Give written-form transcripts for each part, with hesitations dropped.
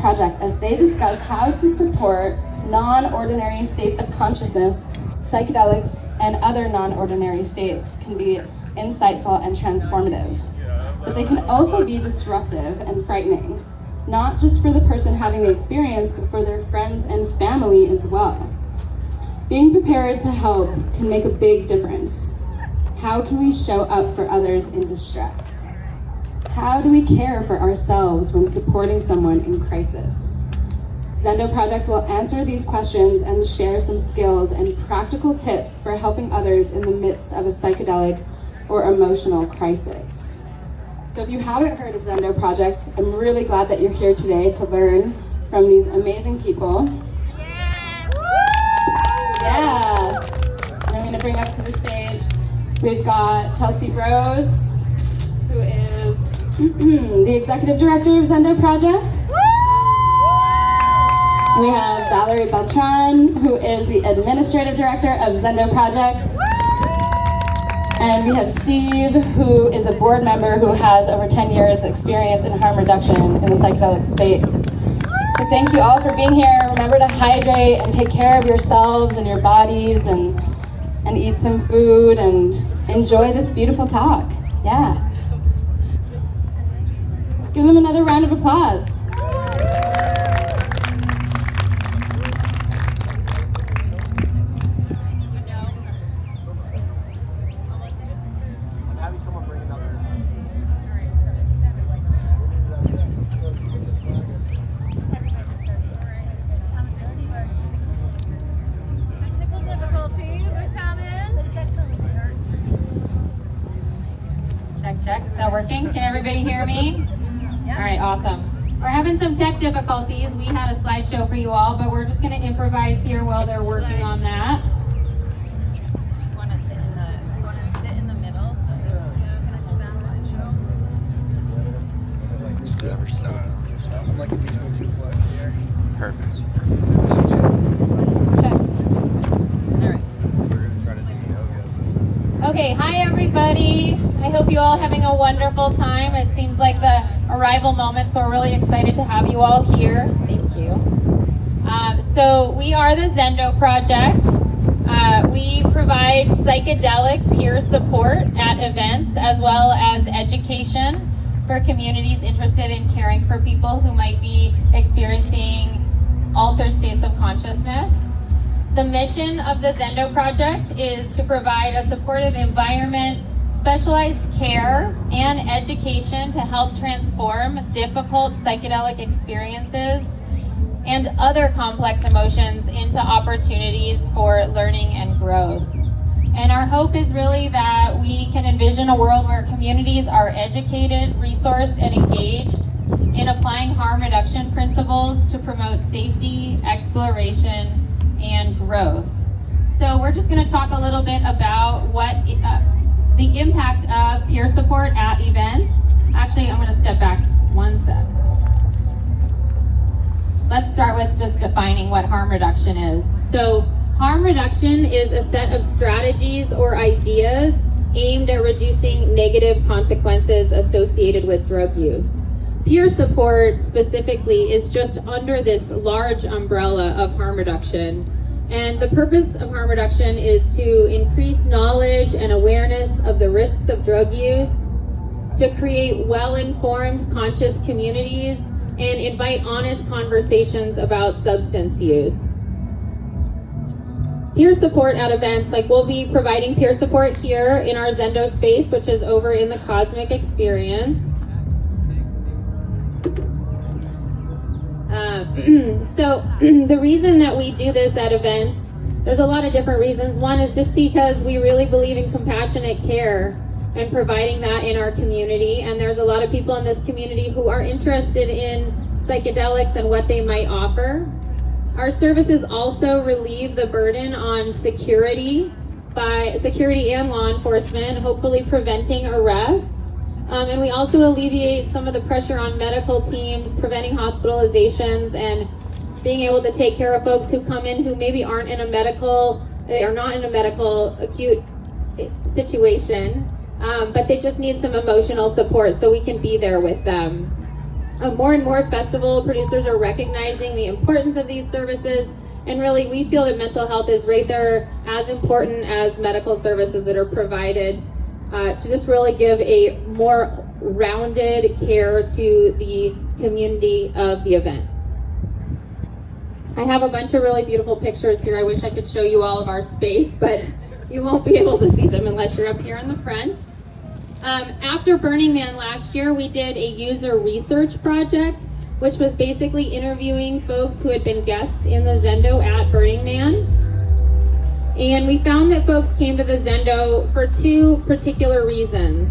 Project as they discuss how to support non-ordinary states of consciousness. Psychedelics and other non-ordinary states can be insightful and transformative, but they can also be disruptive and frightening, not just for the person having the experience, but for their friends and family as well. Being prepared to help can make a big difference. How can we show up for others in distress? How do we care for ourselves when supporting someone in crisis? Zendo Project will answer these questions and share some skills and practical tips for helping others in the midst of a psychedelic or emotional crisis. So if you haven't heard of Zendo Project, I'm really glad that you're here today to learn from these amazing people. Yeah. And I'm going to bring up to the stage, we've got Chelsea Rose, who is the Executive Director of Zendo Project. We have Valerie Beltran, who is the Administrative Director of Zendo Project. And we have Steve, who is a board member who has over 10 years experience in harm reduction in the psychedelic space. So thank you all for being here. Remember to hydrate and take care of yourselves and your bodies and eat some food and enjoy this beautiful talk. Yeah. Let's give them another round of applause. Check. Is that working? Can everybody hear me? All right, awesome. We're having some tech difficulties. We had a slideshow for you all, but we're just going to improvise here while they're working on that. You want to sit in the middle, so I'm like in between two plugs here. Perfect. Check. All right. We're going to try to do some yoga. Okay, hi everybody. I hope you all having a wonderful time. It seems like the arrival moment, so we're really excited to have you all here. Thank you. So we are the Zendo Project. We provide psychedelic peer support at events as well as education for communities interested in caring for people who might be experiencing altered states of consciousness. The mission of the Zendo Project is to provide a supportive environment, specialized care, and education to help transform difficult psychedelic experiences and other complex emotions into opportunities for learning and growth. And our hope is really that we can envision a world where communities are educated, resourced, and engaged in applying harm reduction principles to promote safety, exploration, and growth. So we're just going to talk a little bit about what the impact of peer support at events. Actually, I'm going to step back one sec. Let's start with just defining what harm reduction is. So harm reduction is a set of strategies or ideas aimed at reducing negative consequences associated with drug use. Peer support specifically is just under this large umbrella of harm reduction. And the purpose of harm reduction is to increase knowledge and awareness of the risks of drug use, to create well-informed, conscious communities, and invite honest conversations about substance use. Peer support at events, like we'll be providing peer support here in our Zendo space, which is over in the Cosmic Experience. So the reason that we do this at events, there's a lot of different reasons. One is just because we really believe in compassionate care and providing that in our community. And there's a lot of people in this community who are interested in psychedelics and what they might offer. Our services also relieve the burden on security and law enforcement, hopefully preventing arrests. And we also alleviate some of the pressure on medical teams, preventing hospitalizations, and being able to take care of folks who come in who maybe they are not in a medical acute situation, but they just need some emotional support so we can be there with them. More and more festival producers are recognizing the importance of these services, and really we feel that mental health is right there as important as medical services that are provided to just really give a more rounded care to the community of the event. I have a bunch of really beautiful pictures here. I wish I could show you all of our space, but you won't be able to see them unless you're up here in the front. After Burning Man last year, we did a user research project, which was basically interviewing folks who had been guests in the Zendo at Burning Man. And we found that folks came to the Zendo for two particular reasons.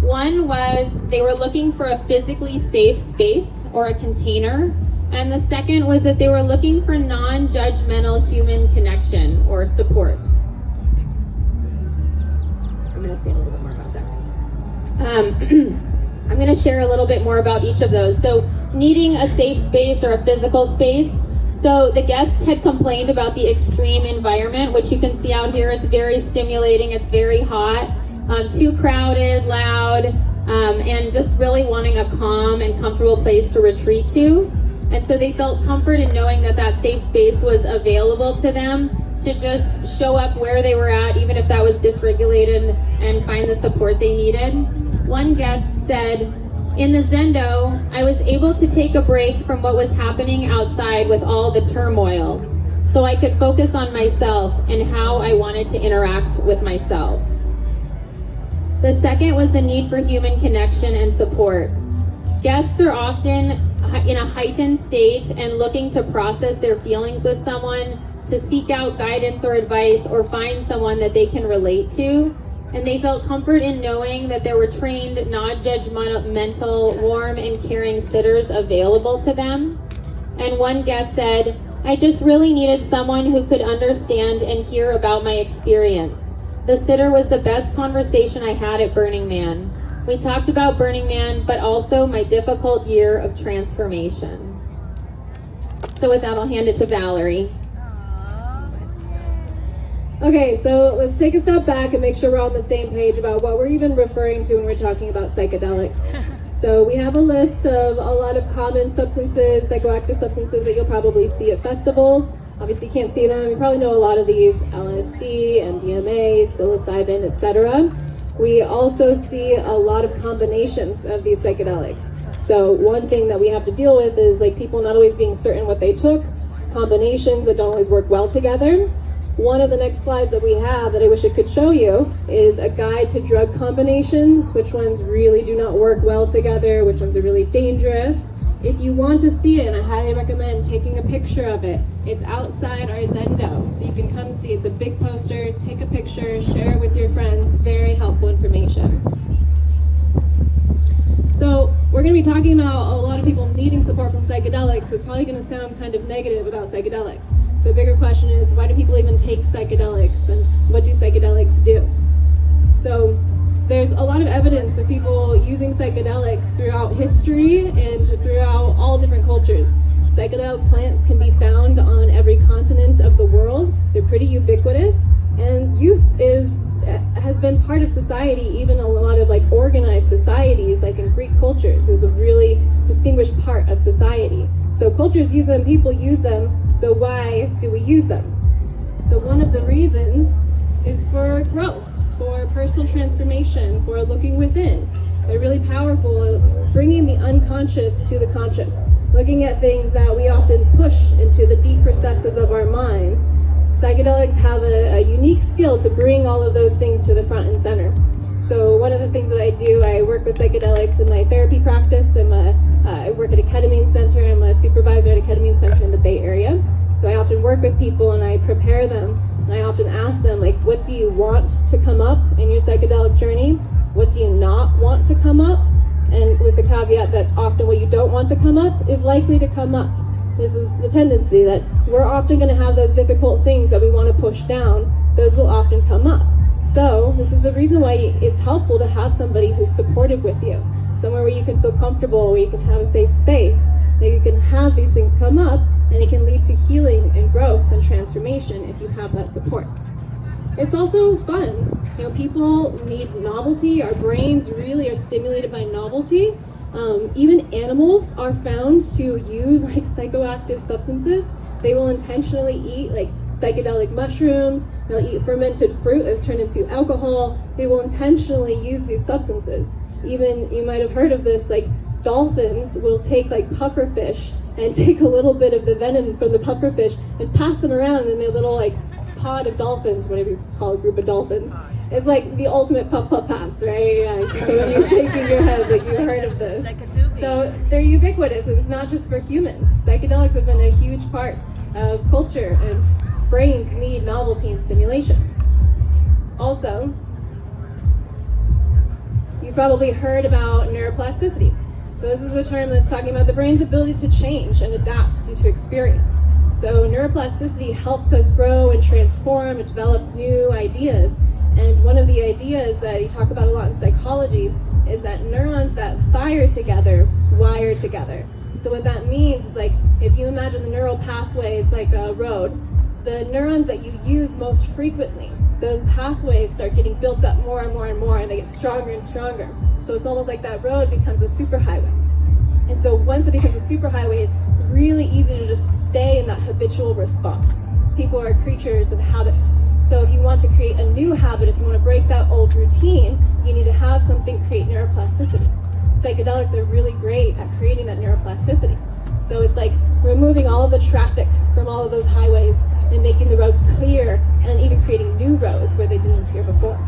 One was they were looking for a physically safe space or a container. And the second was that they were looking for non-judgmental human connection or support. I'm going to say a little bit more about that. I'm going to share a little bit more about each of those. So needing a safe space or a physical space. So the guests had complained about the extreme environment, which you can see out here. It's very stimulating, it's very hot, too crowded, loud, and just really wanting a calm and comfortable place to retreat to. And so they felt comfort in knowing that that safe space was available to them to just show up where they were at, even if that was dysregulated, and find the support they needed. One guest said, "In the Zendo, I was able to take a break from what was happening outside with all the turmoil, so I could focus on myself and how I wanted to interact with myself." The second was the need for human connection and support. Guests are often in a heightened state and looking to process their feelings with someone, to seek out guidance or advice, or find someone that they can relate to. And they felt comfort in knowing that there were trained, non-judgmental, warm and caring sitters available to them. And one guest said, "I just really needed someone who could understand and hear about my experience. The sitter was the best conversation I had at Burning Man. We talked about Burning Man, but also my difficult year of transformation." So with that, I'll hand it to Valerie. Okay, so let's take a step back and make sure we're on the same page about what we're even referring to when we're talking about psychedelics. So we have a list of a lot of common substances, psychoactive substances that you'll probably see at festivals. Obviously you can't see them. You probably know a lot of these: LSD, MDMA, psilocybin, etc. We also see a lot of combinations of these psychedelics. So one thing that we have to deal with is like people not always being certain what they took, combinations that don't always work well together. One of the next slides that we have that I wish I could show you is a guide to drug combinations, which ones really do not work well together, which ones are really dangerous. If you want to see it, and I highly recommend taking a picture of it, it's outside our Zendo, so you can come see. It's a big poster, take a picture, share it with your friends, very helpful information. So we're going to be talking about a lot of people needing support from psychedelics, so it's probably going to sound kind of negative about psychedelics. So a bigger question is, why do people even take psychedelics, and what do psychedelics do? So there's a lot of evidence of people using psychedelics throughout history and throughout all different cultures. Psychedelic plants can be found on every continent of the world. They're pretty ubiquitous, and use has been part of society, even a lot of like organized societies, like in Greek cultures. It was a really distinguished part of society. So cultures use them, people use them, so why do we use them? So one of the reasons is for growth, for personal transformation, for looking within. They're really powerful, bringing the unconscious to the conscious, looking at things that we often push into the deep recesses of our minds. Psychedelics have a unique skill to bring all of those things to the front and center. So one of the things that I do, I work with psychedelics in my therapy practice. I work at a ketamine center. I'm a supervisor at a ketamine center in the Bay Area. So I often work with people and I prepare them. And I often ask them, like, what do you want to come up in your psychedelic journey? What do you not want to come up? And with the caveat that often what you don't want to come up is likely to come up. This is the tendency that we're often going to have those difficult things that we want to push down. Those will often come up. So this is the reason why it's helpful to have somebody who's supportive with you. Somewhere where you can feel comfortable, where you can have a safe space, that you can have these things come up, and it can lead to healing and growth and transformation if you have that support. It's also fun. You know, people need novelty. Our brains really are stimulated by novelty. Even animals are found to use like psychoactive substances. They will intentionally eat like psychedelic mushrooms, they'll eat fermented fruit that's turned into alcohol. They will intentionally use these substances. Even, you might have heard of this, like dolphins will take like pufferfish and take a little bit of the venom from the pufferfish and pass them around in their little like pod of dolphins, whatever you call a group of dolphins. It's like the ultimate puff puff pass, right? Yeah, I see some of you shaking your heads like you heard of this. So they're ubiquitous, and it's not just for humans. Psychedelics have been a huge part of culture, and brains need novelty and stimulation. Also, you've probably heard about neuroplasticity. So this is a term that's talking about the brain's ability to change and adapt due to experience. So neuroplasticity helps us grow and transform and develop new ideas. And one of the ideas that you talk about a lot in psychology is that neurons that fire together wire together. So what that means is, like, if you imagine the neural pathway is like a road, the neurons that you use most frequently, those pathways start getting built up more and more and more, and they get stronger and stronger. So it's almost like that road becomes a superhighway. And so once it becomes a superhighway, it's really easy to just stay in that habitual response. People are creatures of habit. So if you want to create a new habit, if you want to break that old routine, you need to have something create neuroplasticity. Psychedelics are really great at creating that neuroplasticity. So it's like removing all of the traffic from all of those highways and making the roads clear, and even creating new roads where they didn't appear before.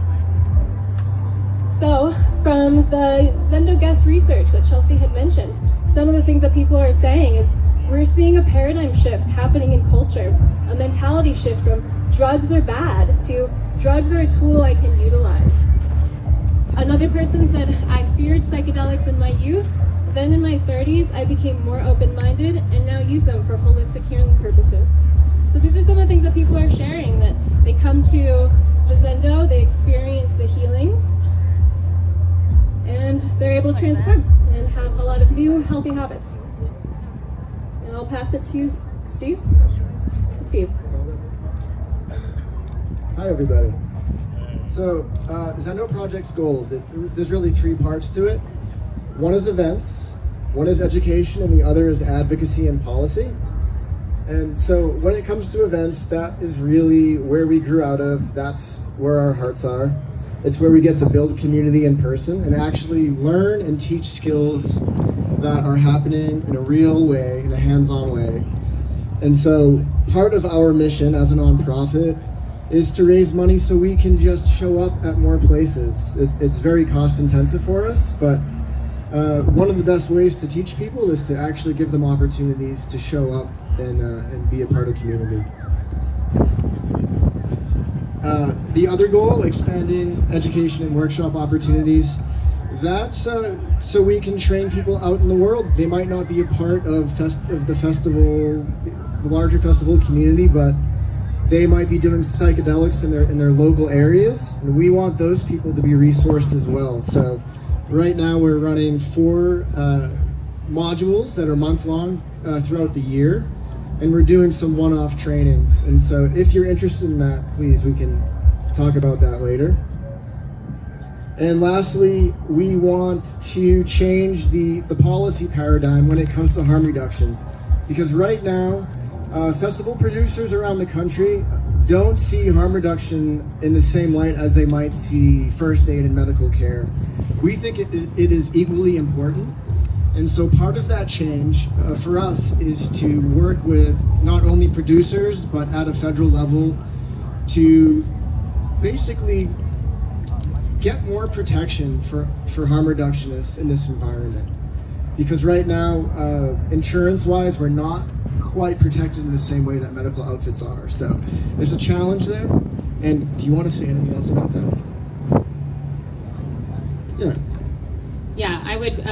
So from the Zendo guest research that Chelsea had mentioned, some of the things that people are saying is we're seeing a paradigm shift happening in culture, a mentality shift from drugs are bad to drugs are a tool I can utilize. Another person said, I feared psychedelics in my youth, then in my 30s I became more open-minded and now use them for holistic healing purposes. So these are some of the things that people are sharing, that they come to the Zendo, they experience the healing, and they're able to transform and have a lot of new healthy habits. And I'll pass it to Steve. To Steve. Hi everybody. So Zendo Project's goals, there's really three parts to it. One is events, one is education, and the other is advocacy and policy. And so when it comes to events, that is really where we grew out of. That's where our hearts are. It's where we get to build community in person and actually learn and teach skills that are happening in a real way, in a hands-on way. And so part of our mission as a nonprofit is to raise money so we can just show up at more places. It's very cost intensive for us, but one of the best ways to teach people is to actually give them opportunities to show up and be a part of community. The other goal, expanding education and workshop opportunities, that's so we can train people out in the world. They might not be a part of the festival, the larger festival community, but they might be doing psychedelics in their local areas, and we want those people to be resourced as well. So right now we're running 4 modules that are month-long throughout the year, and we're doing some one-off trainings. And so if you're interested in that, please, we can talk about that later. And lastly, we want to change the policy paradigm when it comes to harm reduction. Because right now, festival producers around the country don't see harm reduction in the same light as they might see first aid and medical care. We think it is equally important. And so part of that change for us is to work with not only producers, but at a federal level to basically get more protection for harm reductionists in this environment. Because right now, insurance-wise, we're not quite protected in the same way that medical outfits are. So there's a challenge there. And do you want to say anything else about that? Yeah. Yeah, I would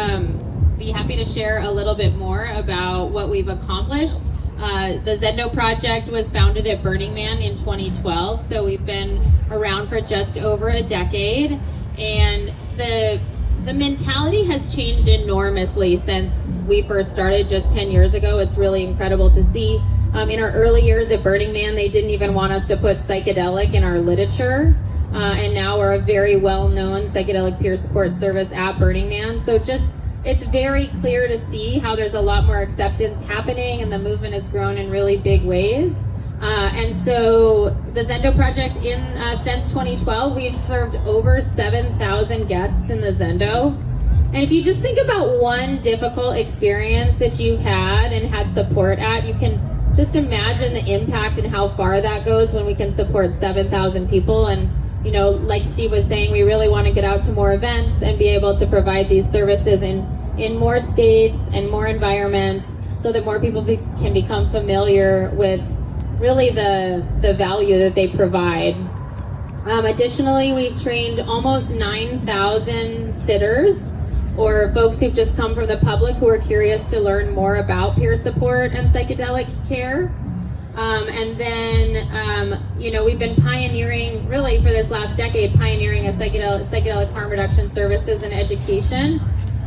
be happy to share a little bit more about what we've accomplished. The Zendo Project was founded at Burning Man in 2012, so we've been around for just over a decade, and the mentality has changed enormously since we first started just 10 years ago. It's really incredible to see. In our early years at Burning Man, they didn't even want us to put psychedelic in our literature, and now we're a very well-known psychedelic peer support service at Burning Man. So just it's very clear to see how there's a lot more acceptance happening, and the movement has grown in really big ways. And so the Zendo Project, since 2012, we've served over 7,000 guests in the Zendo. And if you just think about one difficult experience that you've had and had support at, you can just imagine the impact and how far that goes when we can support 7,000 people. And, you know, like Steve was saying, we really want to get out to more events and be able to provide these services in more states and more environments so that more people can become familiar with really the value that they provide. Additionally, we've trained almost 9,000 sitters, or folks who've just come from the public who are curious to learn more about peer support and psychedelic care. And then, you know, we've been pioneering, really for this last decade, pioneering a psychedelic harm reduction services and education.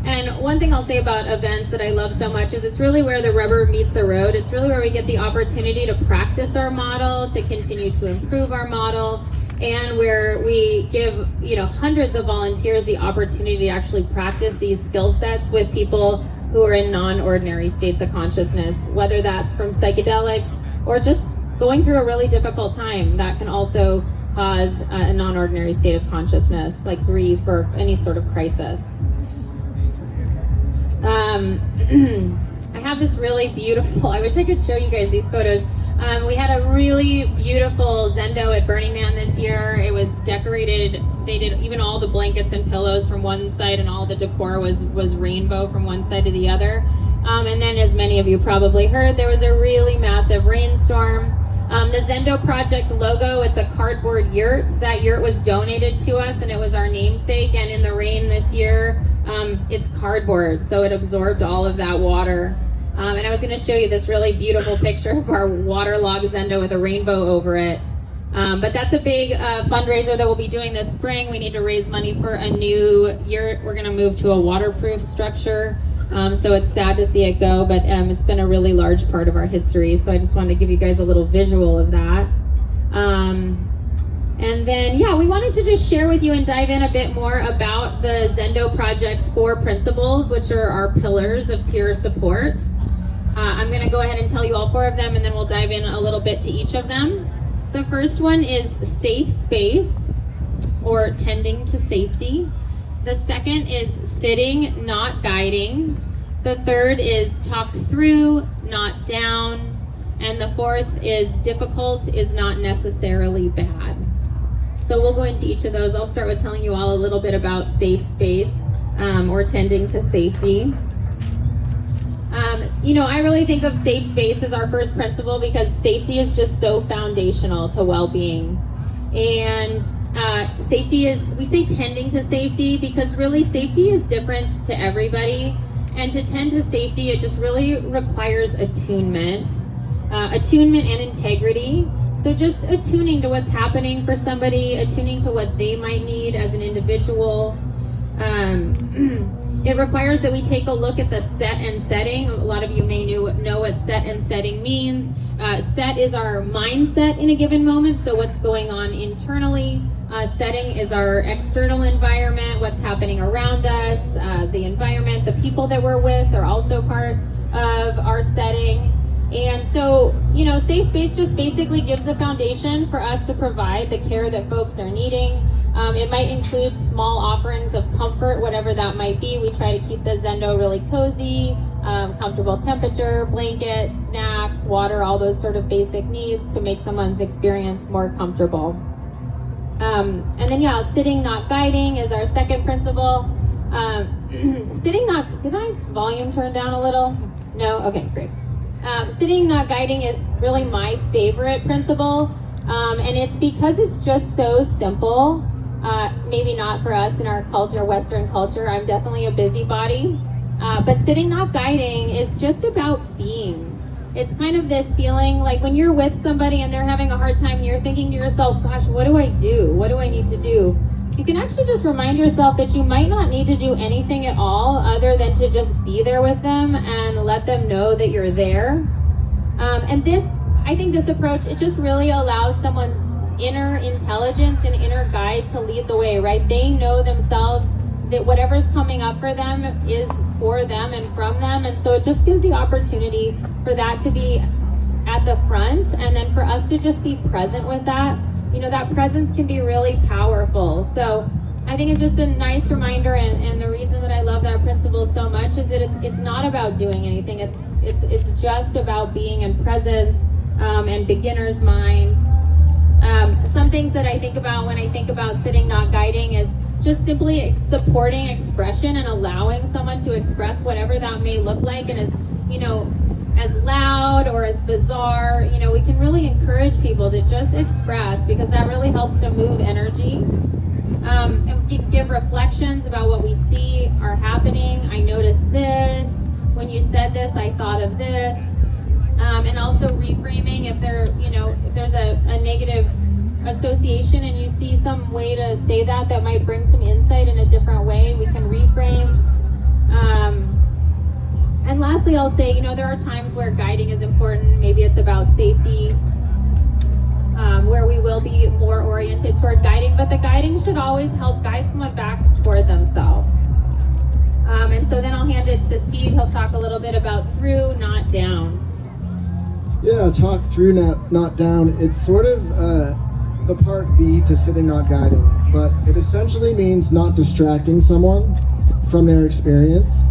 And one thing I'll say about events that I love so much is it's really where the rubber meets the road. It's really where we get the opportunity to practice our model, to continue to improve our model, and where we give, you know, hundreds of volunteers the opportunity to actually practice these skill sets with people who are in non-ordinary states of consciousness, whether that's from psychedelics or just going through a really difficult time that can also cause a non-ordinary state of consciousness, like grief or any sort of crisis. I have this really beautiful, I wish I could show you guys these photos. We had a really beautiful Zendo at Burning Man this year. It was decorated, they did even all the blankets and pillows from one side, and all the decor was rainbow from one side to the other. And then, as many of you probably heard, there was a really massive rainstorm. The Zendo Project logo, it's a cardboard yurt. That yurt was donated to us, and it was our namesake. And in the rain this year, it's cardboard, so it absorbed all of that water. And I was going to show you this really beautiful picture of our waterlogged Zendo with a rainbow over it. But that's a big fundraiser that we'll be doing this spring. We need to raise money for a new yurt. We're going to move to a waterproof structure. So it's sad to see it go, but it's been a really large part of our history. So I just wanted to give you guys a little visual of that. And then, yeah, we wanted to just share with you and dive in a bit more about the Zendo Project's 4 principles, which are our pillars of peer support. I'm going to go ahead and tell you all 4 of them, and then we'll dive in a little bit to each of them. The first one is safe space, or tending to safety. The second is sitting, not guiding. The third is talk through, not down. And the fourth is difficult is not necessarily bad. So we'll go into each of those. I'll start with telling you all a little bit about safe space, or tending to safety. You know, I really think of safe space as our first principle because safety is just so foundational to well-being. And safety is, we say tending to safety because really safety is different to everybody. And to tend to safety, it just really requires attunement and integrity. So just attuning to what's happening for somebody, attuning to what they might need as an individual. It requires that we take a look at the set and setting. A lot of you may know what set and setting means. Set is our mindset in a given moment, so what's going on internally. Setting is our external environment, what's happening around us. The environment, the people that we're with are also part of our setting. And so, you know, safe space just basically gives the foundation for us to provide the care that folks are needing. It might include small offerings of comfort, whatever that might be. We try to keep the Zendo really cozy, comfortable temperature, blankets, snacks, water, all those sort of basic needs to make someone's experience more comfortable. And then, yeah, sitting, not guiding is our second principle. Sitting, not, did I volume turn down a little? No? Okay, great. Sitting, not guiding is really my favorite principle. And it's because it's just so simple. Maybe not for us in our culture, Western culture. I'm definitely a busybody. But sitting, not guiding is just about being. It's kind of this feeling like when you're with somebody and they're having a hard time and you're thinking to yourself, gosh, what do I do? What do I need to do? You can actually just remind yourself that you might not need to do anything at all other than to just be there with them and let them know that you're there. And this, I think this approach, it just really allows someone's inner intelligence and inner guide to lead the way, right? They know themselves that whatever's coming up for them is for them and from them. And so it just gives the opportunity for that to be at the front, and then for us to just be present with that. You know, that presence can be really powerful. So I think it's just a nice reminder, and the reason that I love that principle so much is that it's not about doing anything. It's just about being in presence and beginner's mind. Some things that I think about when I think about sitting not guiding is just simply supporting expression and allowing someone to express whatever that may look like, and as, you know, as loud or as bizarre, you know, we can really encourage people to just express, because that really helps to move energy. And give reflections about what we see are happening. I noticed this. When you said this, I thought of this. And also reframing if if there's a negative association and you see some way to say that might bring some insight in a different way, we can reframe. And lastly, I'll say, you know, there are times where guiding is important. Maybe it's about safety, where we will be more oriented toward guiding, but the guiding should always help guide someone back toward themselves. And so then I'll hand it to Steve. He'll talk a little bit about through, not down. Yeah, talk through, not down. It's sort of the part B to sitting not guiding, but it essentially means not distracting someone from their experience,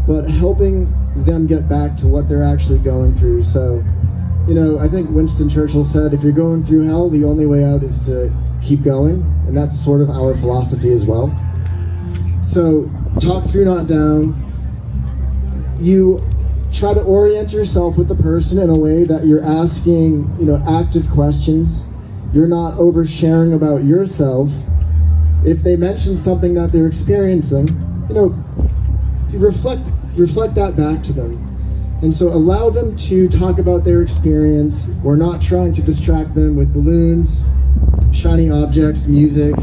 but helping them get back to what they're actually going through. So, you know, I think Winston Churchill said, if you're going through hell, the only way out is to keep going, and that's sort of our philosophy as well. So, talk through, not down. You try to orient yourself with the person in a way that you're asking, you know, active questions. You're not oversharing about yourself. If they mention something that they're experiencing, you know, reflect that back to them. And so allow them to talk about their experience. We're not trying to distract them with balloons, shiny objects, music.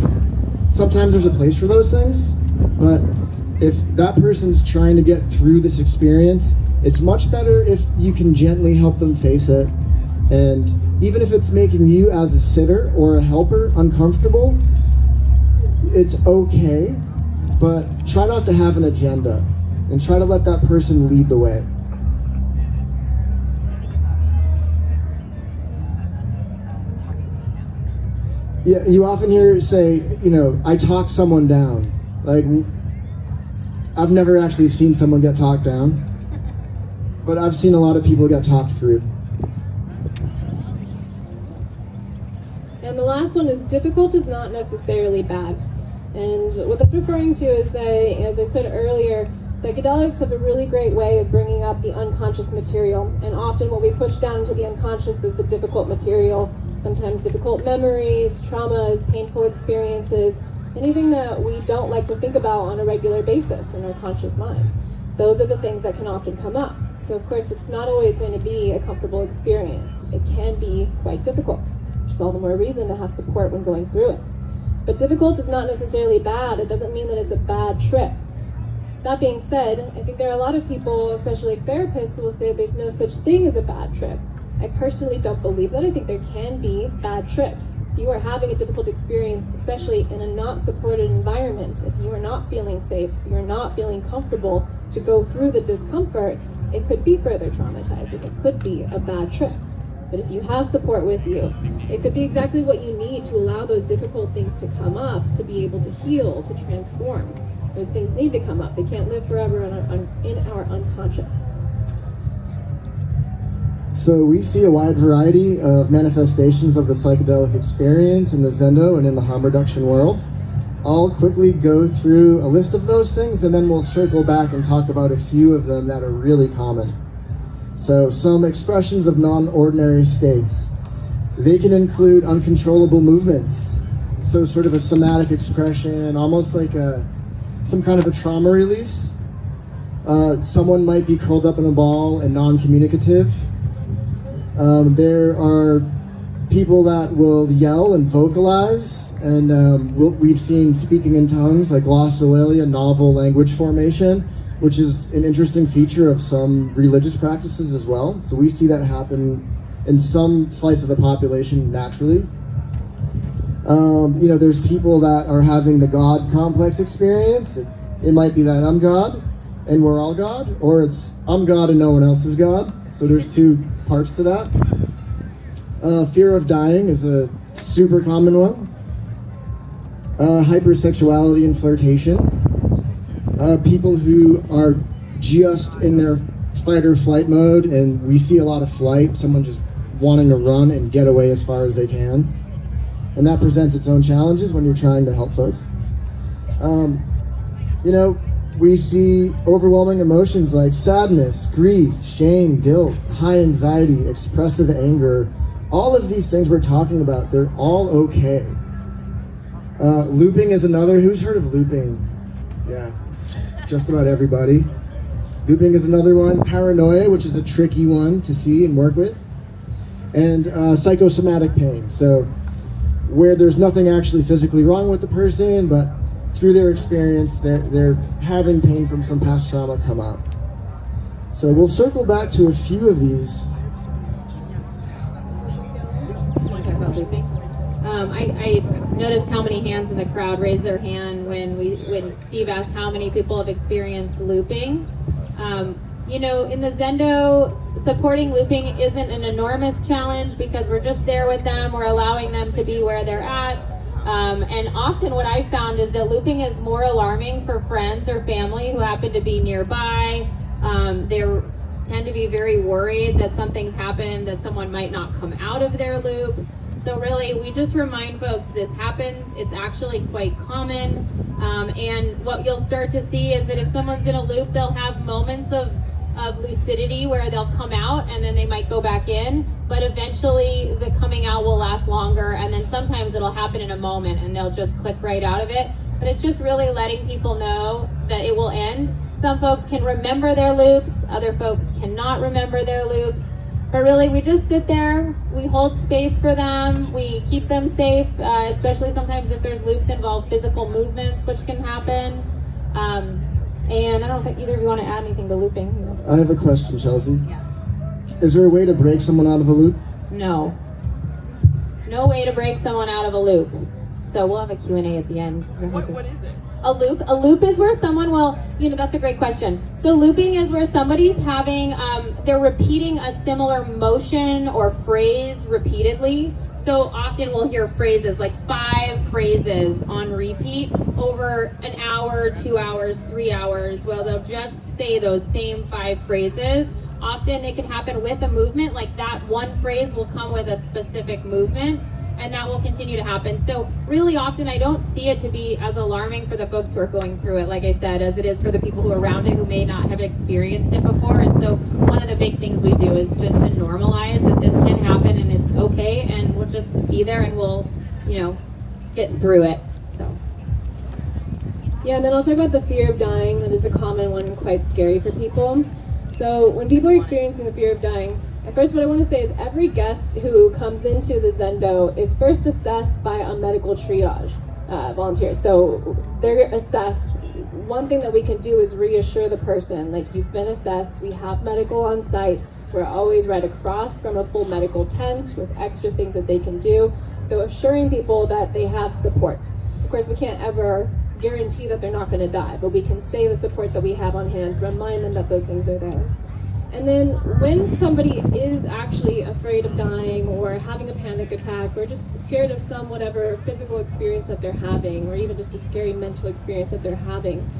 Sometimes there's a place for those things, but if that person's trying to get through this experience, it's much better if you can gently help them face it. And even if it's making you as a sitter or a helper uncomfortable, it's okay, but try not to have an agenda and try to let that person lead the way. Yeah, you often hear say, you know, I talk someone down. Like, I've never actually seen someone get talked down, but I've seen a lot of people get talked through. And the last one is difficult is not necessarily bad. And what that's referring to is that, as I said earlier, psychedelics have a really great way of bringing up the unconscious material. And often what we push down into the unconscious is the difficult material, sometimes difficult memories, traumas, painful experiences, anything that we don't like to think about on a regular basis in our conscious mind. Those are the things that can often come up. So of course, it's not always going to be a comfortable experience. It can be quite difficult, which is all the more reason to have support when going through it. But difficult is not necessarily bad. It doesn't mean that it's a bad trip. That being said, I think there are a lot of people, especially therapists, who will say there's no such thing as a bad trip. I personally don't believe that. I think there can be bad trips. If you are having a difficult experience, especially in a not supported environment, if you are not feeling safe, if you're not feeling comfortable to go through the discomfort, it could be further traumatizing. It could be a bad trip. But if you have support with you, it could be exactly what you need to allow those difficult things to come up, to be able to heal, to transform. Those things need to come up. They can't live forever in our unconscious. So we see a wide variety of manifestations of the psychedelic experience in the Zendo and in the harm reduction world. I'll quickly go through a list of those things, and then we'll circle back and talk about a few of them that are really common. So some expressions of non-ordinary states. They can include uncontrollable movements. So sort of a somatic expression, almost like some kind of a trauma release. Someone might be curled up in a ball and non-communicative. There are people that will yell and vocalize, and we've seen speaking in tongues, like glossolalia, novel language formation, which is an interesting feature of some religious practices as well. So we see that happen in some slice of the population naturally. There's people that are having the God complex experience. It might be that I'm God, and we're all God, or it's I'm God and no one else is God. So there's two parts to that. Fear of dying is a super common one. Hypersexuality and flirtation. People who are just in their fight or flight mode, and we see a lot of flight, someone just wanting to run and get away as far as they can. And that presents its own challenges when you're trying to help folks. We see overwhelming emotions like sadness, grief, shame, guilt, high anxiety, expressive anger. All of these things we're talking about, they're all okay. Looping is another. Who's heard of looping? Yeah, just about everybody. Looping is another one. Paranoia, which is a tricky one to see and work with. And psychosomatic pain. So where there's nothing actually physically wrong with the person, but through their experience, they're having pain from some past trauma come up. So we'll circle back to a few of these. I noticed how many hands in the crowd raised their hand when Steve asked how many people have experienced looping. In the Zendo, supporting looping isn't an enormous challenge because we're just there with them, we're allowing them to be where they're at. And often what I found is that looping is more alarming for friends or family who happen to be nearby. They tend to be very worried that something's happened, that someone might not come out of their loop. So really, we just remind folks this happens. It's actually quite common. And what you'll start to see is that if someone's in a loop, they'll have moments of lucidity where they'll come out and then they might go back in, but eventually the coming out will last longer, and then sometimes it'll happen in a moment and they'll just click right out of it. But it's just really letting people know that it will end. Some folks can remember their loops, other folks cannot remember their loops, but really we just sit there, we hold space for them, we keep them safe, especially sometimes if there's loops involve physical movements, which can happen. And I don't think either of you want to add anything to looping. I have a question, Chelsea. Yeah. Is there a way to break someone out of a loop? No. No way to break someone out of a loop. So we'll have a Q&A at the end. What is it? A loop? A loop is where someone will, that's a great question. So looping is where somebody's having, they're repeating a similar motion or phrase repeatedly. So often we'll hear phrases like 5 phrases on repeat over an hour, 2 hours, 3 hours. Well, they'll just say those same 5 phrases. Often it can happen with a movement, like that one phrase will come with a specific movement, and that will continue to happen. So really often I don't see it to be as alarming for the folks who are going through it, like I said, as it is for the people who are around it who may not have experienced it before. And so one of the big things we do is just to normalize that this can happen and it's okay, and we'll just be there and we'll, get through it. So. Yeah, and then I'll talk about the fear of dying. That is a common one and quite scary for people. So when people are experiencing the fear of dying, and first what I want to say is every guest who comes into the Zendo is first assessed by a medical triage volunteer. So they're assessed. One thing that we can do is reassure the person, like, you've been assessed, we have medical on site, we're always right across from a full medical tent with extra things that they can do. So assuring people that they have support. Of course, we can't ever guarantee that they're not going to die, but we can say the supports that we have on hand, remind them that those things are there. And then when somebody is actually afraid of dying or having a panic attack or just scared of some whatever physical experience that they're having, or even just a scary mental experience that they're having,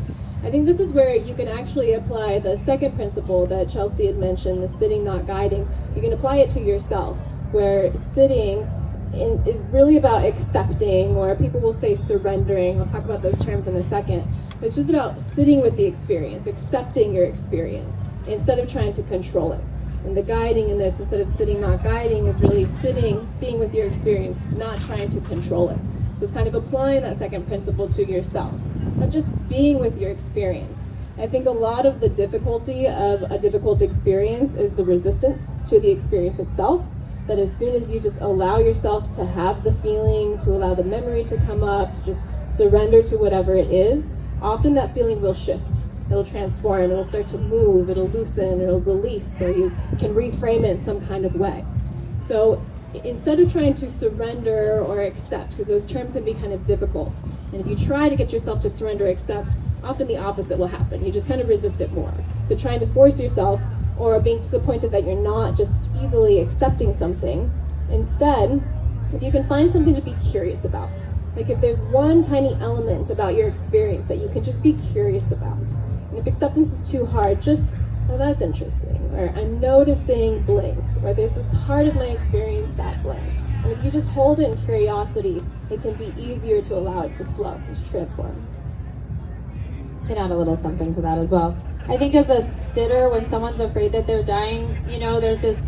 I think this is where you can actually apply the second principle that Chelsea had mentioned, the sitting, not guiding. You can apply it to yourself, where sitting is really about accepting, or people will say surrendering. I'll talk about those terms in a second. But it's just about sitting with the experience, accepting your experience, instead of trying to control it. And the guiding in this, instead of sitting, not guiding, is really sitting, being with your experience, not trying to control it. So it's kind of applying that second principle to yourself, of just being with your experience. I think a lot of the difficulty of a difficult experience is the resistance to the experience itself. That as soon as you just allow yourself to have the feeling, to allow the memory to come up, to just surrender to whatever it is, often that feeling will shift. It'll transform, it'll start to move, it'll loosen, it'll release, so you can reframe it in some kind of way. So instead of trying to surrender or accept, because those terms can be kind of difficult, and if you try to get yourself to surrender or accept, often the opposite will happen. You just kind of resist it more. So trying to force yourself, or being disappointed that you're not just easily accepting something. Instead, if you can find something to be curious about, like if there's one tiny element about your experience that you can just be curious about, and if acceptance is too hard, just, oh, that's interesting, or I'm noticing blank, or there's this part of my experience that blank. And if you just hold in curiosity, it can be easier to allow it to flow and to transform. Can add a little something to that as well. I think as a sitter, when someone's afraid that they're dying, there's this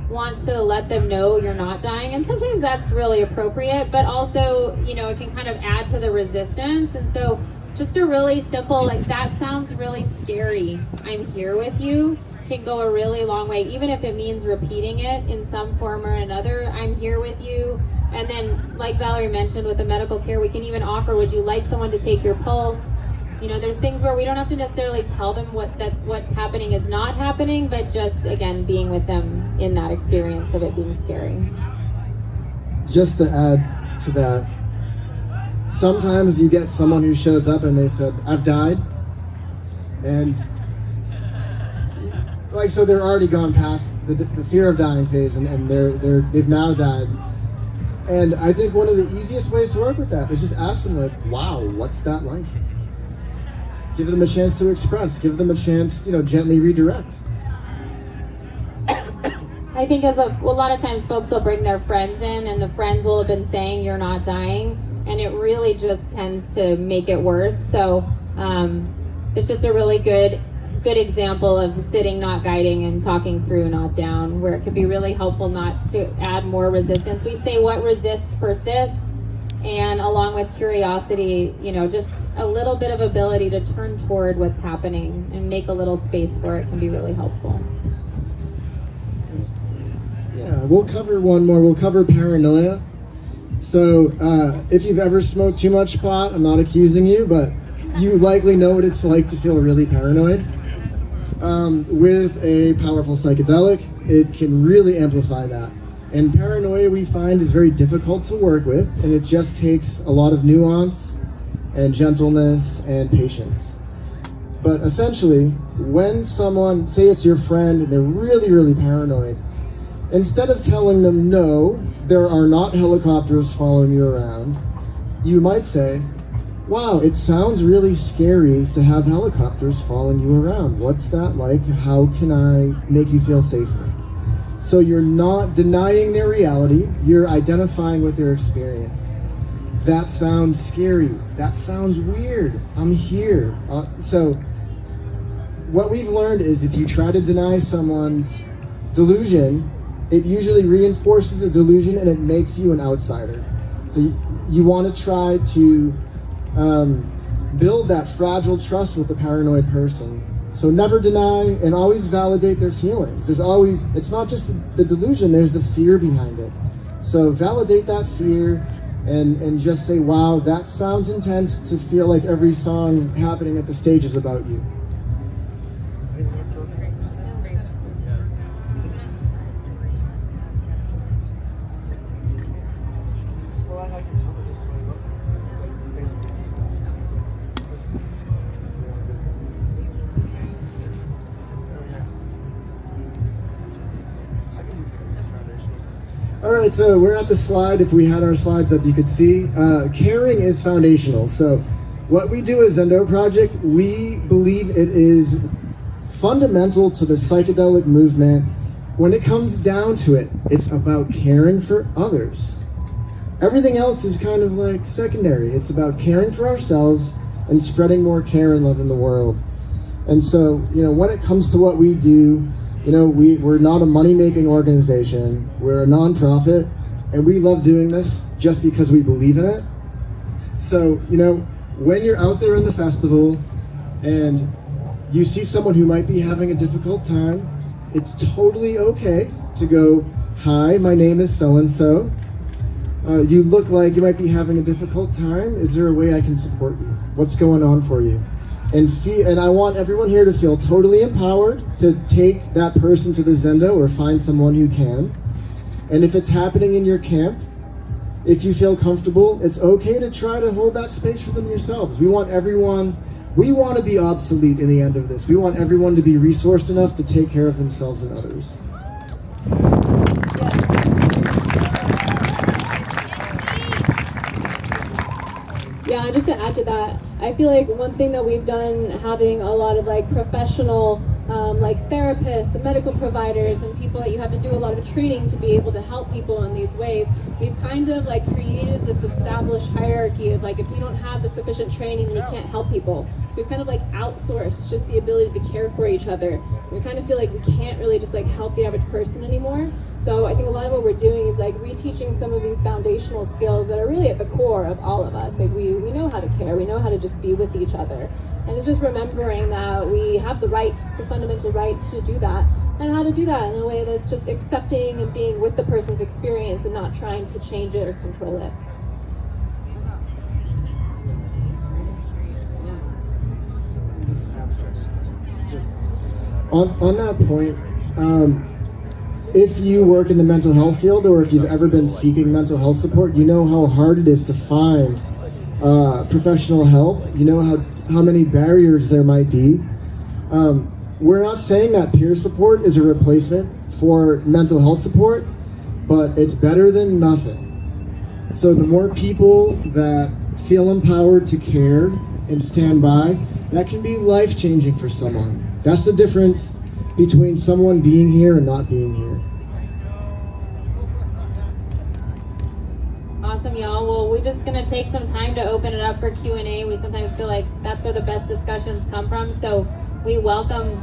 want to let them know you're not dying, and sometimes that's really appropriate, but also, it can kind of add to the resistance. And so just a really simple, like, that sounds really scary, I'm here with you, can go a really long way, even if it means repeating it in some form or another. I'm here with you. And then, like Valerie mentioned, with the medical care, we can even offer, would you like someone to take your pulse? There's things where we don't have to necessarily tell them what's happening is not happening, but just, again, being with them in that experience of it being scary. Just to add to that, sometimes you get someone who shows up and they said, I've died. And so they're already gone past the fear of dying phase, and they've now died. And I think one of the easiest ways to work with that is just ask them, like, wow, what's that like? Give them a chance to express, give them a chance, gently redirect. I think a lot of times folks will bring their friends in, and the friends will have been saying you're not dying, and it really just tends to make it worse. So it's just a really good example of sitting, not guiding, and talking through, not down, where it could be really helpful not to add more resistance. We say what resists persists, and along with curiosity, just a little bit of ability to turn toward what's happening and make a little space for it can be really helpful. Yeah, we'll cover one more. We'll cover paranoia. So if you've ever smoked too much pot, I'm not accusing you, but you likely know what it's like to feel really paranoid. With a powerful psychedelic, it can really amplify that. And paranoia, we find, is very difficult to work with, and it just takes a lot of nuance and gentleness and patience. But essentially, when someone, say it's your friend, and they're really, really paranoid, instead of telling them, no, there are not helicopters following you around, you might say, wow, it sounds really scary to have helicopters following you around. What's that like? How can I make you feel safer? So you're not denying their reality, you're identifying with their experience. That sounds scary. That sounds weird. I'm here. So what we've learned is if you try to deny someone's delusion, it usually reinforces the delusion and it makes you an outsider. So you want to try to build that fragile trust with the paranoid person. So never deny and always validate their feelings. It's not just the delusion, there's the fear behind it. So validate that fear and just say, wow, that sounds intense to feel like every song happening at the stage is about you. All right, so we're at the slide. If we had our slides up, you could see. Caring is foundational. So what we do as Zendo Project, we believe it is fundamental to the psychedelic movement. When it comes down to it, it's about caring for others. Everything else is kind of like secondary. It's about caring for ourselves and spreading more care and love in the world. And so, when it comes to what we do, we're not a money-making organization. We're a nonprofit, and we love doing this just because we believe in it. So, when you're out there in the festival and you see someone who might be having a difficult time, it's totally okay to go, hi, my name is so-and-so. You look like you might be having a difficult time. Is there a way I can support you? What's going on for you? And I want everyone here to feel totally empowered to take that person to the Zendo or find someone who can. And if it's happening in your camp, if you feel comfortable, it's okay to try to hold that space for them yourselves. We want everyone We want to be obsolete in the end of this. We want everyone to be resourced enough to take care of themselves and others. Yeah, just to add to that, I feel like one thing that we've done, having a lot of like professional like therapists and medical providers and people that you have to do a lot of training to be able to help people in these ways, we've kind of like created this established hierarchy of like, if you don't have the sufficient training, then you can't help people. So we've kind of like outsourced just the ability to care for each other. We kind of feel like we can't really just like help the average person anymore. So I think a lot of what we're doing is like reteaching some of these foundational skills that are really at the core of all of us. Like we know how to care, we know how to just be with each other. And it's just remembering that we have the right, it's a fundamental right to do that, and how to do that in a way that's just accepting and being with the person's experience and not trying to change it or control it. Just on that point, if you work in the mental health field or if you've ever been seeking mental health support, you know how hard it is to find professional help. You know how many barriers there might be. We're not saying that peer support is a replacement for mental health support, but it's better than nothing. So the more people that feel empowered to care and stand by, that can be life-changing for someone. That's the difference between someone being here and not being here. Awesome, y'all. Well, we're just going to take some time to open it up for Q&A. We sometimes feel like that's where the best discussions come from. So we welcome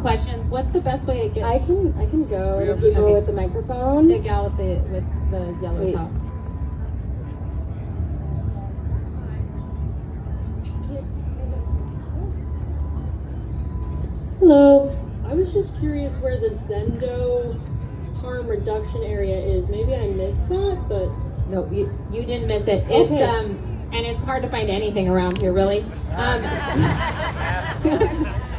questions. What's the best way to get? I can go with the people with the microphone. The gal with the yellow Sweet. top. Hello. I was just curious where the Zendo harm reduction area is. Maybe I missed that, but No, you didn't miss it. It's Okay. and it's hard to find anything around here, really.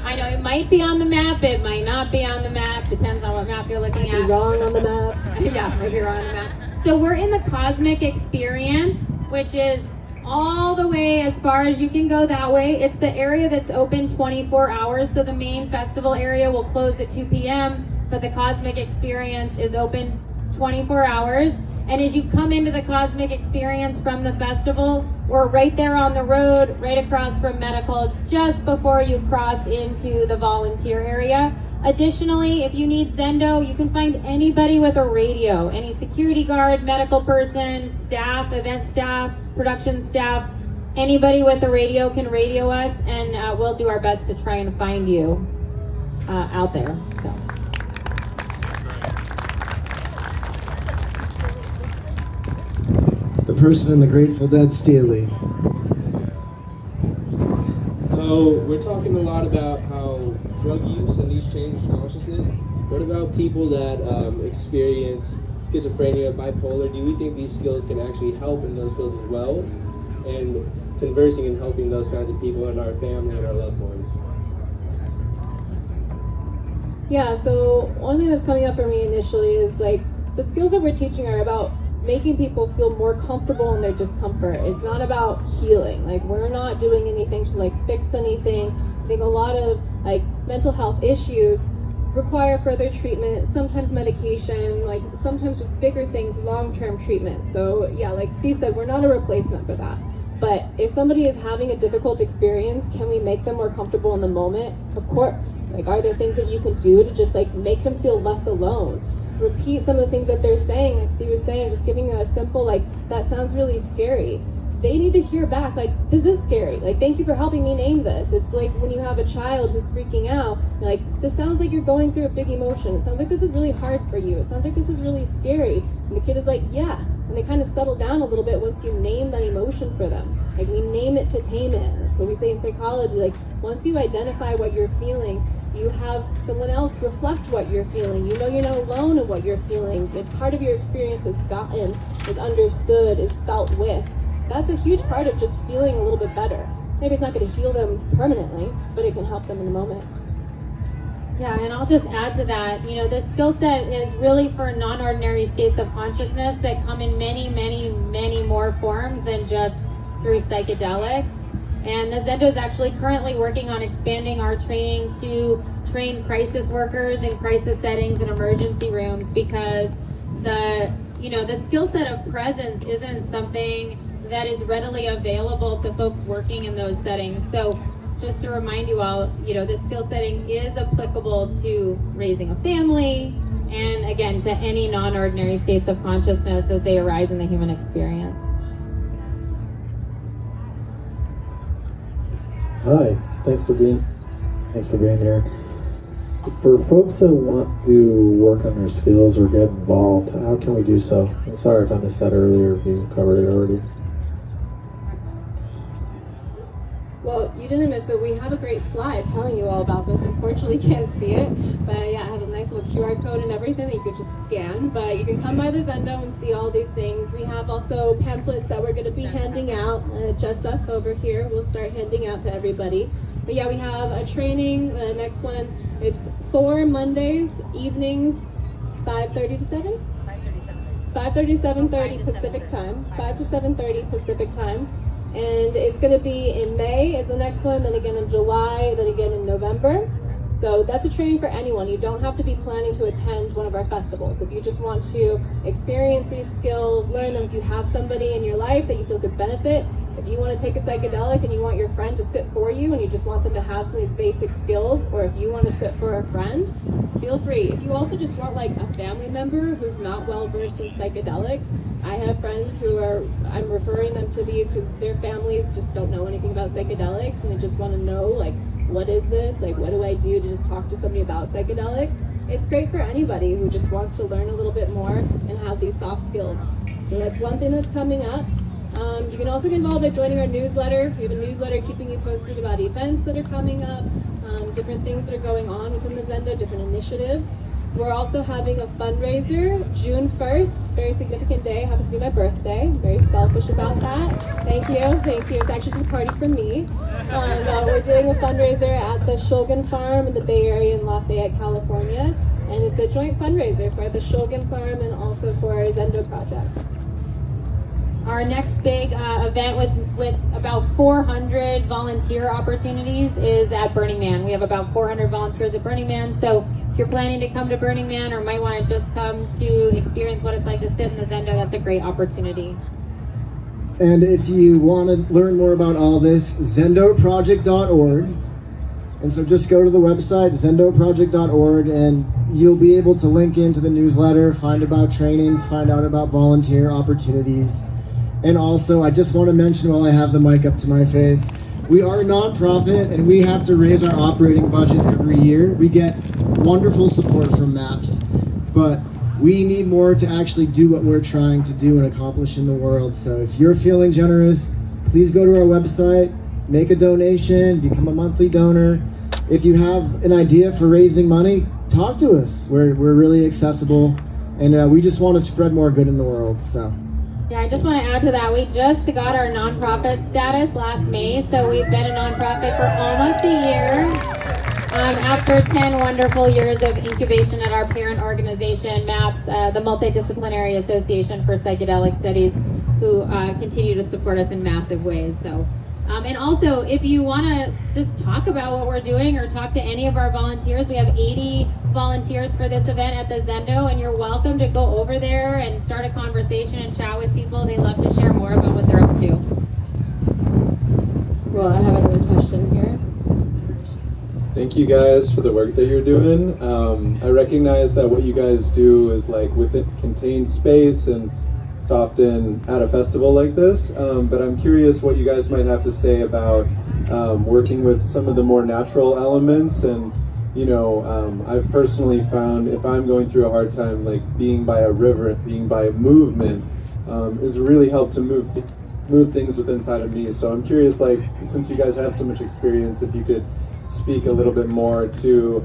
I know it might be on the map, it might not be on the map. Depends on what map you're looking Be at. wrong on the map. Yeah, maybe wrong on the map. So we're in the Cosmic Experience, which is all the way as far as you can go that way. It's the area that's open 24 hours. So the main festival area will close at 2 p.m., but the Cosmic Experience is open 24 hours. And as you come into the Cosmic Experience from the festival, we're right there on the road, right across from medical, just before you cross into the volunteer area. Additionally, if you need Zendo, you can find anybody with a radio, any security guard, medical person, staff, event staff, production staff, anybody with a radio can radio us, and we'll do our best to try and find you out there. So. The person in the Grateful Dead, Steely. So we're talking a lot about how drug use and these change consciousness. What about people that experience schizophrenia, bipolar? Do we think these skills can actually help in those fields as well? And conversing and helping those kinds of people in our family and our loved ones. Yeah, so one thing that's coming up for me initially is like the skills that we're teaching are about making people feel more comfortable in their discomfort. It's not about healing. Like we're not doing anything to like fix anything. I think a lot of like mental health issues require further treatment, sometimes medication, like sometimes just bigger things, long-term treatment. So yeah, like Steve said, we're not a replacement for that. But if somebody is having a difficult experience, can we make them more comfortable in the moment? Of course. Like, are there things that you can do to just like make them feel less alone? Repeat some of the things that they're saying, like Steve was saying, just giving a simple, like, that sounds really scary. They need to hear back, like, this is scary. Like, thank you for helping me name this. It's like when you have a child who's freaking out, you're like, this sounds like you're going through a big emotion. It sounds like this is really hard for you. It sounds like this is really scary. And the kid is like, yeah. And they kind of settle down a little bit once you name that emotion for them. Like, we name it to tame it. That's what we say in psychology. Like, once you identify what you're feeling, you have someone else reflect what you're feeling. You know you're not alone in what you're feeling. That part of your experience is gotten, is understood, is felt with. That's a huge part of just feeling a little bit better. Maybe it's not going to heal them permanently, but it can help them in the moment. Yeah, and I'll just add to that, you know, this skill set is really for non-ordinary states of consciousness that come in many, many, many more forms than just through psychedelics. And Zendo is actually currently working on expanding our training to train crisis workers in crisis settings and emergency rooms, because the skill set of presence isn't something that is readily available to folks working in those settings. So just to remind you all, this skill setting is applicable to raising a family, and again, to any non-ordinary states of consciousness as they arise in the human experience. Hi, thanks for being here. For folks that want to work on their skills or get involved, how can we do so? And sorry if I missed that earlier, if you covered it already. Well, you didn't miss it. We have a great slide telling you all about this. Unfortunately, you can't see it, but yeah, I have a nice little QR code and everything that you could just scan. But you can come by the Zendo and see all these things. We have also pamphlets that we're going to be handing out. Jessa over here will start handing out to everybody. But yeah, we have a training. The next one, it's 4 Mondays evenings, 5:30 to 7. 5:30 to 7:30 Pacific time. 5 to 7:30 Pacific time. And it's going to be in May is the next one, then again in July, then again in November. So that's a training for anyone. You don't have to be planning to attend one of our festivals. If you just want to experience these skills, learn them, if you have somebody in your life that you feel could benefit, if you want to take a psychedelic and you want your friend to sit for you and you just want them to have some of these basic skills, or if you want to sit for a friend, feel free. If you also just want like a family member who's not well versed in psychedelics, I have friends who I'm referring them to these because their families just don't know anything about psychedelics and they just want to know, like, what is this? Like, what do I do to just talk to somebody about psychedelics? It's great for anybody who just wants to learn a little bit more and have these soft skills. So that's one thing that's coming up. You can also get involved by joining our newsletter. We have a newsletter keeping you posted about events that are coming up, different things that are going on within the Zendo, different initiatives. We're also having a fundraiser June 1st, very significant day, happens to be my birthday. I'm very selfish about that. Thank you. It's actually just a party for me. We're doing a fundraiser at the Shulgin Farm in the Bay Area in Lafayette, California. And it's a joint fundraiser for the Shulgin Farm and also for our Zendo Project. Our next big event with about 400 volunteer opportunities is at Burning Man. We have about 400 volunteers at Burning Man. So if you're planning to come to Burning Man or might want to just come to experience what it's like to sit in the Zendo, that's a great opportunity. And if you want to learn more about all this, zendoproject.org. And so just go to the website, zendoproject.org, and you'll be able to link into the newsletter, find about trainings, find out about volunteer opportunities. And also, I just want to mention while I have the mic up to my face, we are a nonprofit and we have to raise our operating budget every year. We get wonderful support from MAPS, but we need more to actually do what we're trying to do and accomplish in the world. So if you're feeling generous, please go to our website, make a donation, become a monthly donor. If you have an idea for raising money, talk to us. We're really accessible, and we just want to spread more good in the world. So. Yeah, I just want to add to that. We just got our nonprofit status last May, so we've been a nonprofit for almost a year. After 10 wonderful years of incubation at our parent organization, MAPS, the Multidisciplinary Association for Psychedelic Studies, who continue to support us in massive ways. So, and also, if you want to just talk about what we're doing or talk to any of our volunteers, we have 80 volunteers for this event at the Zendo, and you're welcome to go over there and start a conversation and chat with people. They love to share more about what they're up to. Well, I have another question here. Thank you guys for the work that you're doing. I recognize that what you guys do is like within contained space and it's often at a festival like this, but I'm curious what you guys might have to say about working with some of the more natural elements. And I've personally found if I'm going through a hard time, like being by a river, being by a movement, has really helped to move things within inside of me. So I'm curious, like, since you guys have so much experience, if you could speak a little bit more to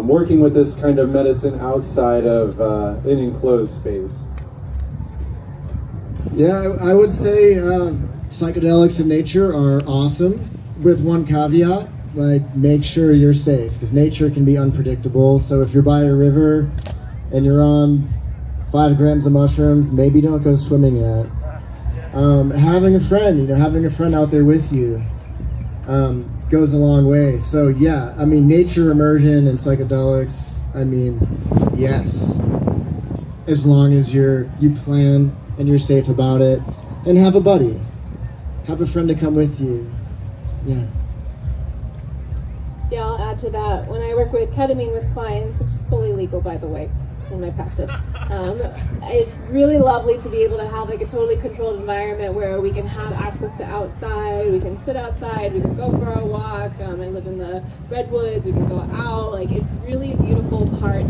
working with this kind of medicine outside of an enclosed space. Yeah, I would say psychedelics in nature are awesome, with one caveat, like make sure you're safe, because nature can be unpredictable. So if you're by a river and you're on 5 grams of mushrooms, maybe don't go swimming yet. Having a friend out there with you. goes a long way. So yeah, I mean, nature immersion and psychedelics, I mean, yes, as long as you plan and you're safe about it, and have a buddy, have a friend to come with you. Yeah. Yeah, I'll add to that. When I work with ketamine with clients, which is fully legal, by the way, in my practice, it's really lovely to be able to have like a totally controlled environment where we can have access to outside, we can sit outside, we can go for a walk. I live in the redwoods, we can go out. Like, it's really a beautiful part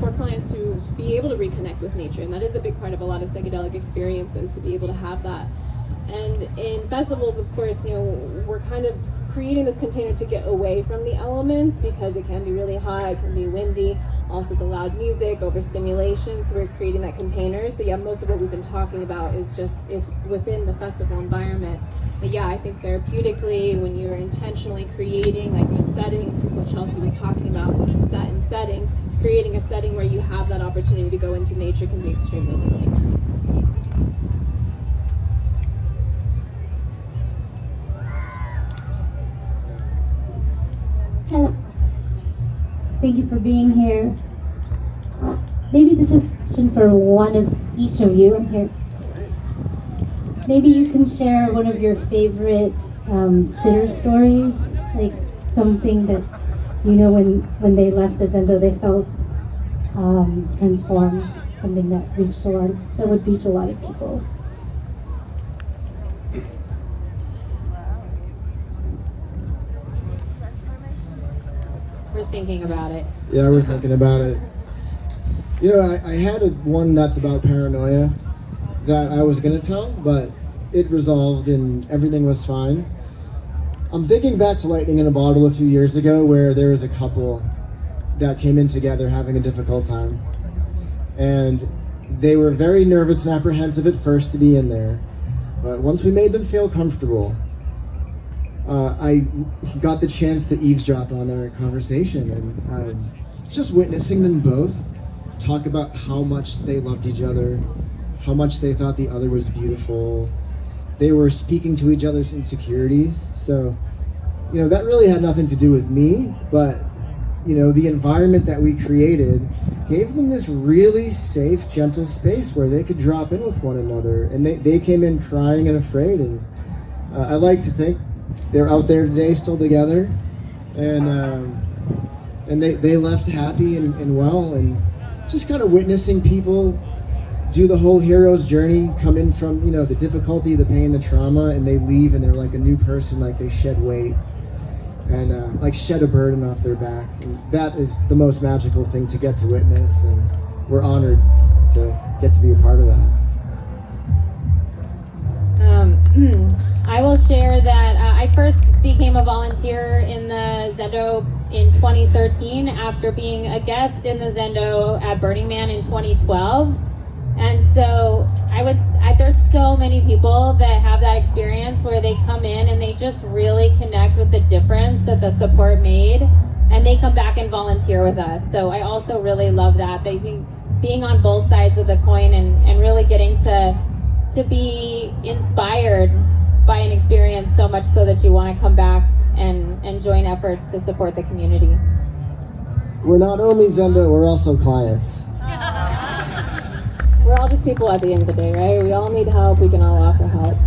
for clients to be able to reconnect with nature, and that is a big part of a lot of psychedelic experiences, to be able to have that. And in festivals, of course, we're kind of creating this container to get away from the elements, because it can be really hot, it can be windy, also the loud music, overstimulation, so we're creating that container. So yeah, most of what we've been talking about is just within the festival environment. But yeah, I think therapeutically, when you're intentionally creating like the settings, this is what Chelsea was talking about, set and setting, creating a setting where you have that opportunity to go into nature can be extremely healing. Hello. Thank you for being here. Maybe this is a question for one of each of you here. Maybe you can share one of your favorite sitter stories, like something that, when they left the Zendo, they felt transformed, something that would reach a lot of people. We're thinking about it. Yeah, we're thinking about it. I had one that's about paranoia that I was going to tell, but it resolved and everything was fine. I'm thinking back to Lightning in a Bottle a few years ago, where there was a couple that came in together having a difficult time. And they were very nervous and apprehensive at first to be in there. But once we made them feel comfortable, I got the chance to eavesdrop on their conversation, and just witnessing them both talk about how much they loved each other, how much they thought the other was beautiful. They were speaking to each other's insecurities. So, that really had nothing to do with me, but, the environment that we created gave them this really safe, gentle space where they could drop in with one another. And they came in crying and afraid, and I like to think they're out there today still together, and they left happy and well, and just kind of witnessing people do the whole hero's journey, come in from the difficulty, the pain, the trauma, and they leave and they're like a new person, like they shed weight and like shed a burden off their back. And that is the most magical thing to get to witness, and we're honored to get to be a part of that. I will share that I first became a volunteer in the Zendo in 2013 after being a guest in the Zendo at Burning Man in 2012. And so there's so many people that have that experience where they come in and they just really connect with the difference that the support made, and they come back and volunteer with us. So I also really love that, being on both sides of the coin and really getting to be inspired by an experience so much so that you want to come back and join efforts to support the community. We're not only Zendo, we're also clients. We're all just people at the end of the day, right? We all need help, we can all offer help.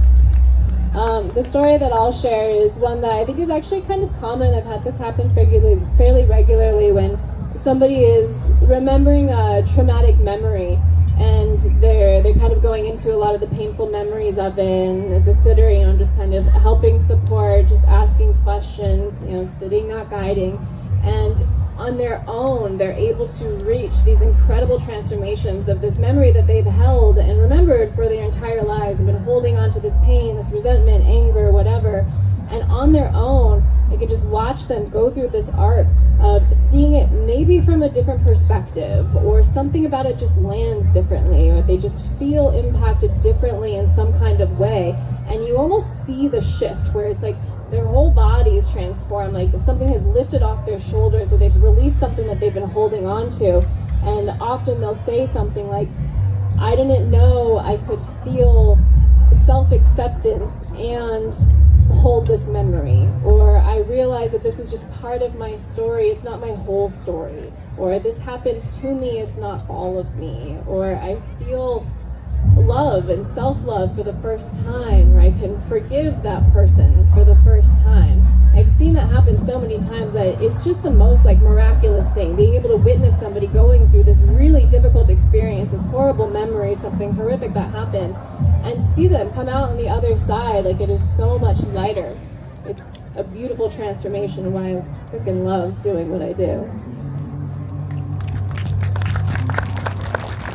The story that I'll share is one that I think is actually kind of common. I've had this happen fairly regularly when somebody is remembering a traumatic memory, and they're kind of going into a lot of the painful memories of it, and as a sitter, just kind of helping support, just asking questions, sitting, not guiding, and on their own, they're able to reach these incredible transformations of this memory that they've held and remembered for their entire lives, and been holding on to this pain, this resentment, anger, whatever, and on their own, they can just watch them go through this arc of seeing it maybe from a different perspective, or something about it just lands differently, or they just feel impacted differently in some kind of way. And you almost see the shift where it's like their whole body is transformed, like if something has lifted off their shoulders, or they've released something that they've been holding on to. And often they'll say something like, I didn't know I could feel self-acceptance and hold this memory, or I realize that this is just part of my story, it's not my whole story, or this happened to me, it's not all of me, or I feel love and self-love for the first time, or I can forgive that person for the first time. I've seen that happen so many times that it's just the most like miraculous thing, being able to witness somebody going through this really difficult experience, this horrible memory, something horrific that happened, and see them come out on the other side. Like, it is so much lighter. It's a beautiful transformation, and why I freaking love doing what I do.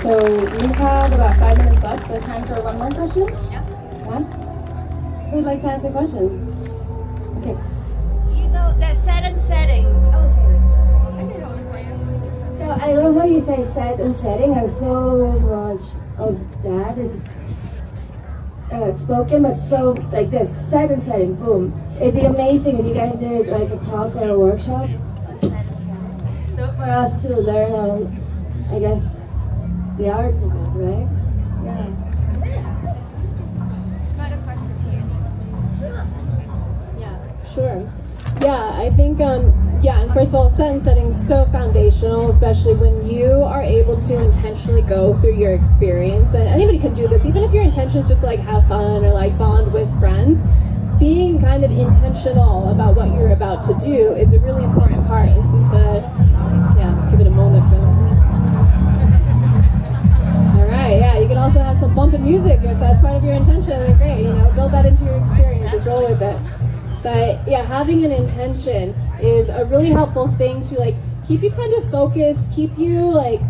So we have about 5 minutes left, so time for one more question? Yeah. One? Who would like to ask a question? Okay. You know, that set and setting. Okay. I can hold it for you. So I love how you say set and setting, and so much of that is spoken, but so like this, set and setting, boom. It'd be amazing if you guys did like a talk or a workshop. So for us to learn, I guess, the art of it, right? Yeah. Got a question to you. Yeah, sure. Yeah, I think, and first of all, set and setting is so foundational, especially when you are able to intentionally go through your experience. And anybody can do this, even if your intention is just to like have fun or like bond with friends. Being kind of intentional about what you're about to do is a really important part. This is let's give it a moment for that. All right, yeah, you can also have some bumping music if that's part of your intention. Then great, build that into your experience, just roll with it. But yeah, having an intention is a really helpful thing to like keep you kind of focused, keep you like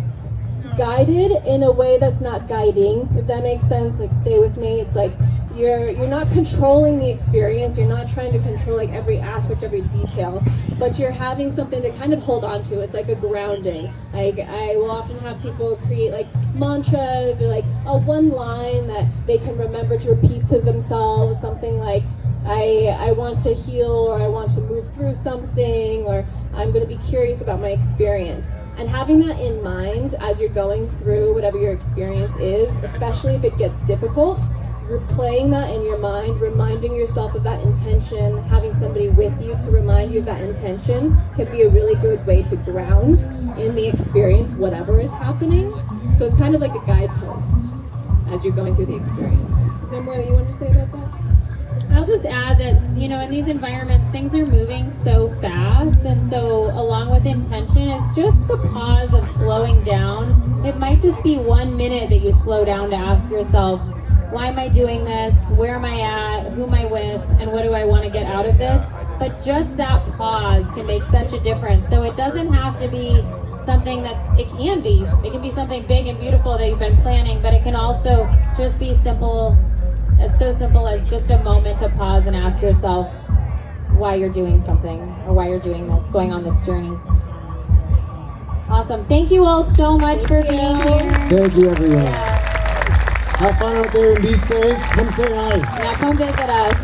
guided in a way that's not guiding, if that makes sense. Like, stay with me. It's like you're not controlling the experience, you're not trying to control like every aspect, every detail, but you're having something to kind of hold on to. It's like a grounding. Like, I will often have people create like mantras or like a one line that they can remember to repeat to themselves, something like I want to heal, or I want to move through something, or I'm going to be curious about my experience. And having that in mind as you're going through whatever your experience is, especially if it gets difficult, replaying that in your mind, reminding yourself of that intention, having somebody with you to remind you of that intention can be a really good way to ground in the experience, whatever is happening. So it's kind of like a guidepost as you're going through the experience. Is there more that you want to say about that? I'll just add that, in these environments, things are moving so fast, and so along with intention, it's just the pause of slowing down. It might just be 1 minute that you slow down to ask yourself, why am I doing this? Where am I at? Who am I with? And what do I want to get out of this? But just that pause can make such a difference. So it doesn't have to be something it can be something big and beautiful that you've been planning, but it can also just be simple as just a moment to pause and ask yourself why you're doing something, or why you're doing this, going on this journey. Awesome. Thank you all so much for being here. Thank you, everyone. Have fun out there and be safe. Come say hi. Yeah, come visit us.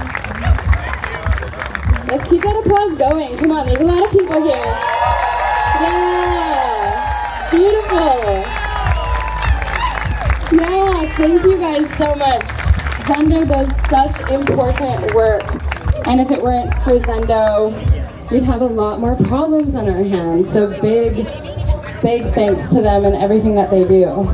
Let's keep that applause going. Come on, there's a lot of people here. Yeah, beautiful. Yeah, thank you guys so much. Zendo does such important work, and if it weren't for Zendo, we'd have a lot more problems on our hands. So big thanks to them and everything that they do.